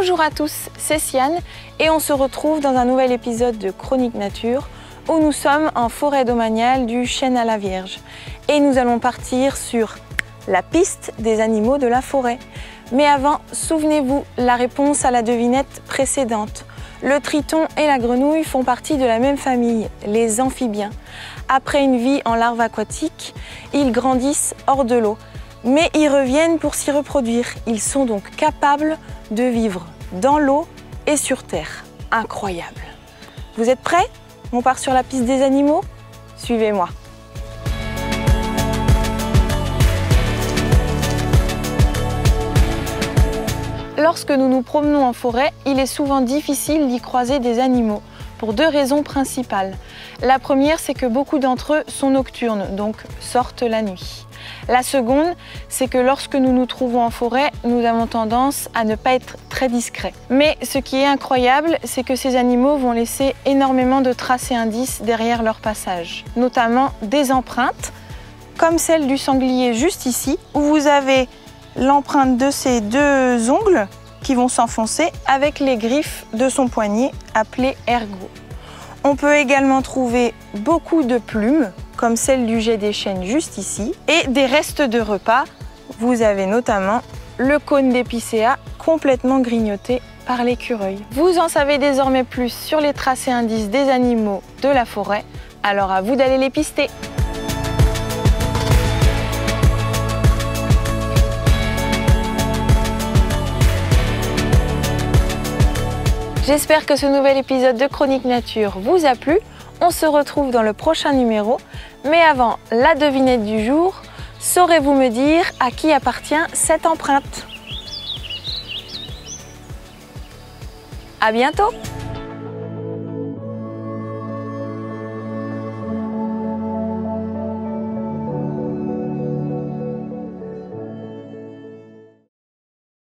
Bonjour à tous, c'est Siane et on se retrouve dans un nouvel épisode de Chronique Nature où nous sommes en forêt domaniale du Chêne à la Vierge et nous allons partir sur la piste des animaux de la forêt. Mais avant, souvenez-vous, la réponse à la devinette précédente. Le triton et la grenouille font partie de la même famille, les amphibiens. Après une vie en larve aquatique, ils grandissent hors de l'eau. Mais ils reviennent pour s'y reproduire. Ils sont donc capables de vivre dans l'eau et sur terre. Incroyable! Vous êtes prêts? On part sur la piste des animaux? Suivez-moi. Lorsque nous nous promenons en forêt, il est souvent difficile d'y croiser des animaux, pour deux raisons principales. La première, c'est que beaucoup d'entre eux sont nocturnes, donc sortent la nuit. La seconde, c'est que lorsque nous nous trouvons en forêt, nous avons tendance à ne pas être très discrets. Mais ce qui est incroyable, c'est que ces animaux vont laisser énormément de traces et indices derrière leur passage, notamment des empreintes, comme celle du sanglier juste ici, où vous avez l'empreinte de ses deux ongles qui vont s'enfoncer avec les griffes de son poignet appelées ergots. On peut également trouver beaucoup de plumes, comme celle du jet des chênes juste ici, et des restes de repas. Vous avez notamment le cône d'épicéa complètement grignoté par l'écureuil. Vous en savez désormais plus sur les traces et indices des animaux de la forêt, alors à vous d'aller les pister. J'espère que ce nouvel épisode de Chronique Nature vous a plu. On se retrouve dans le prochain numéro. Mais avant la devinette du jour, saurez-vous me dire à qui appartient cette empreinte? À bientôt!